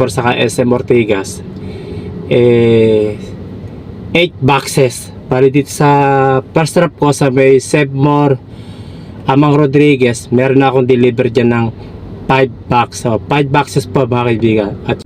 Por saka SM Ortigas, 8 boxes. Bali dito sa first drop ko sa may Sevmore Amang Rodriguez, meron na akong deliver dyan ng 5 box. So 5 boxes po mga kaibigan. At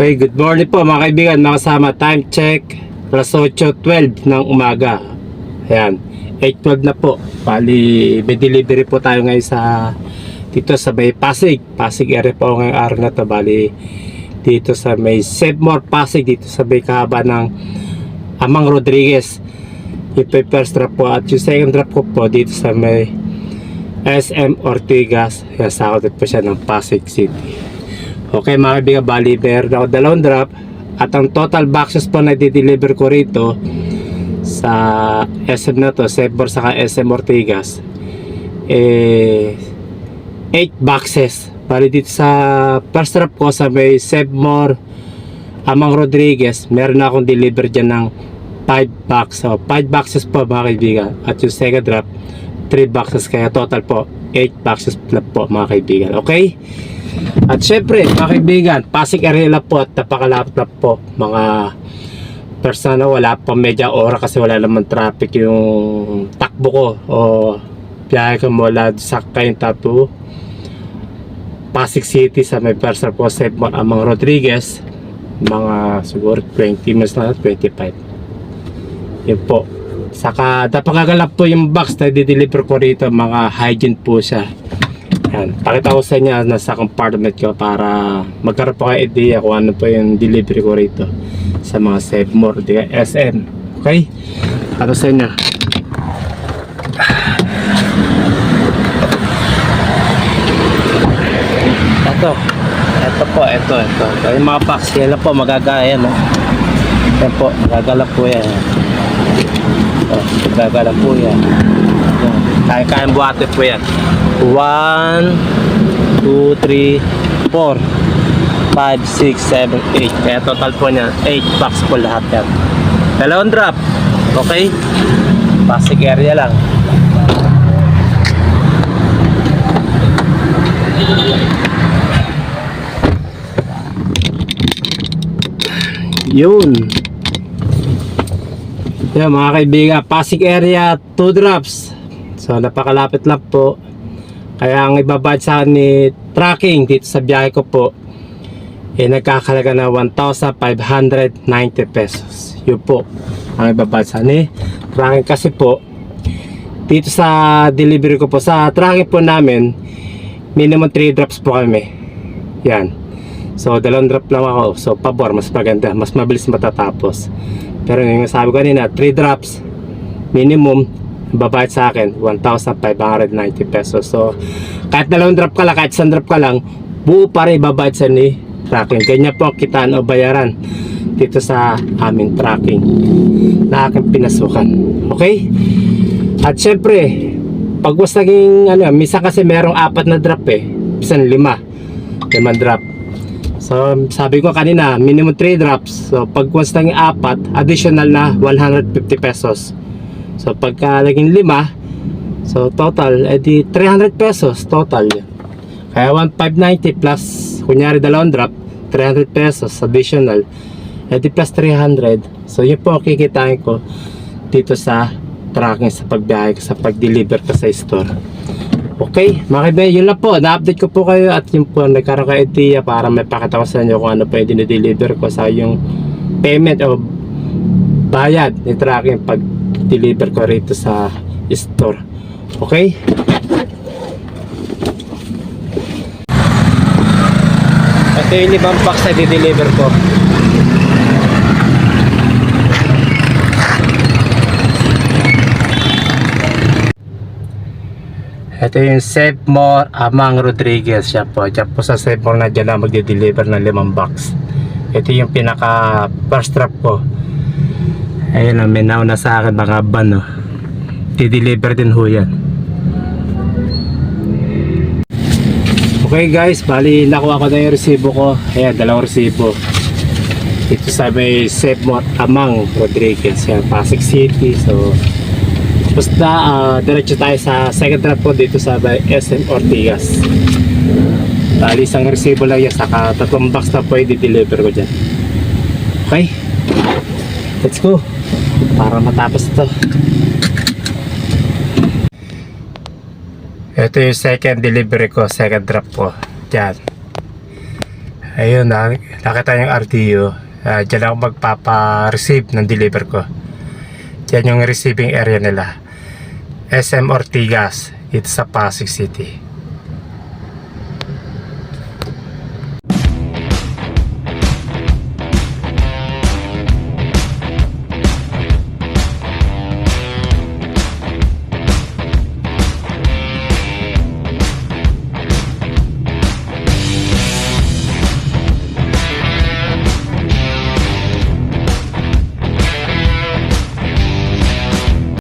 okay, good morning po mga kaibigan, mga kasama. Time check, alas 8:12 ng umaga. Ayan, 8:12 na po. Bali, may delivery po tayo ngayon sa dito sa may Pasig area po ngayong araw na to. Bali, dito sa may Sevmore Pasig, dito sa may kahaba ng Amang Rodriguez. Ito yung first drop po. At yung second drop ko po dito sa may SM Ortigas. Ayan, sakot po siya ng Pasig City. Okay mga kaibigan, bali meron ako 2 drop. At ang total boxes po na di-deliver ko rito sa SM na to, Sevmore saka SM Ortigas, 8 boxes. Bali dito sa first drop ko sa may Sevmore Amang Rodriguez, meron na akong deliver dyan ng 5 box. So 5 boxes po mga kaibigan. At yung second drop, 3 boxes. Kaya total po 8 boxes na po mga kaibigan. Okay? At syempre mga kaibigan, Pasig area lang po at napakalapit na po mga persona. Wala pa medya ora kasi wala naman traffic yung takbo ko o biyahe ko mula sa Cainta to Pasig City sa may person po sa Amang Rodriguez. Mga siguro 20 minutes na, 25. Yun po. Saka napakagalap po yung box na di-deliver ko rito. Mga hygiene po siya. Yan. Pakita ko sa inyo nasa compartment ko para magkaroon po kayo idea kung ano po yung delivery ko rito sa mga Sevmore SM. Okay? Pakita sa inyo. Ito. Yung mga box, yan po magagaya, no? Yan po, magagalap po yan. Magagalap po yan. Kaya-kayang buhati po yan. 1, 2, 3, 4, 5, 6, 7, 8. Kaya total po niya 8 box po lahat yan. 2 drop. Okay? Pasig area lang. Yun. Yan mga kaibigan, Pasig area 2 drops. So napakalapit lang po. Kaya ang ibabad sa akin ni tracking dito sa biyahe ko po nagkakalaga na 1,590 pesos. Yun po ang ibabad sa akin ni tracking. Kasi po dito sa delivery ko po, sa tracking po namin minimum 3 drops po kami. Yan. So 2 drop lang ako. So pabor, mas maganda, mas mabilis matatapos. Pero yung sabi ko kanina, 3 drops minimum, babayad sa akin 1,590 pesos. So kahit 2 drop ka lang, kahit 1 drop ka lang, buo pa rin babayad sa ni tracking. Ganyan po kitaan o bayaran dito sa aming tracking na aking pinasukan. Okay? At syempre, pag was naging minsan kasi merong 4 na drop minsan 5 drop. So sabi ko kanina, minimum 3 drops. So pag once naging 4, additional na 150 pesos. So pagka naging 5, so total edi 300 pesos total. Kaya 1,590 plus kunyari 2 drop, 300 pesos additional, edi plus 300. So yun po ang kikitain ko dito sa tracking, sa pagbiyahe, sa pag-deliver ko sa store. Okay, mga kaibigan, yun lang po. Na-update ko po kayo at yun po, nagkaroon kayo idea para may pakita ko sa inyo kung ano po yung dinideliver ko sa yung payment o bayad ni tracking pag deliver ko rito sa store. Okay? Ito yung 5 box na di-deliver ko. Ito yung Save More Amang Rodriguez. Siya po. Diyan po sa Save More na dyan lang magdi-deliver ng 5 box. Ito yung pinaka first trap ko. Ayun o, may nauna sa akin mga van o. Di-deliver din ho yan. Okay guys, bali nakuha ko na yung resibo ko. Ayan, 2 resibo. Ito sa may Save More Amang Rodriguez. Yan, Pasig City. So, basta diretso tayo sa second trap po dito sa SM Ortigas. Bali isang resibo lang yan, saka 3 box na po i-deliver ko dyan. Okay, let's go para matapos ito. Ito yung second delivery ko, second drop ko dyan. Ayun, nakita yung RTO. Dyan ako magpapa-receive ng deliver ko. Dyan yung receiving area nila, SM Ortigas dito sa Pasig City.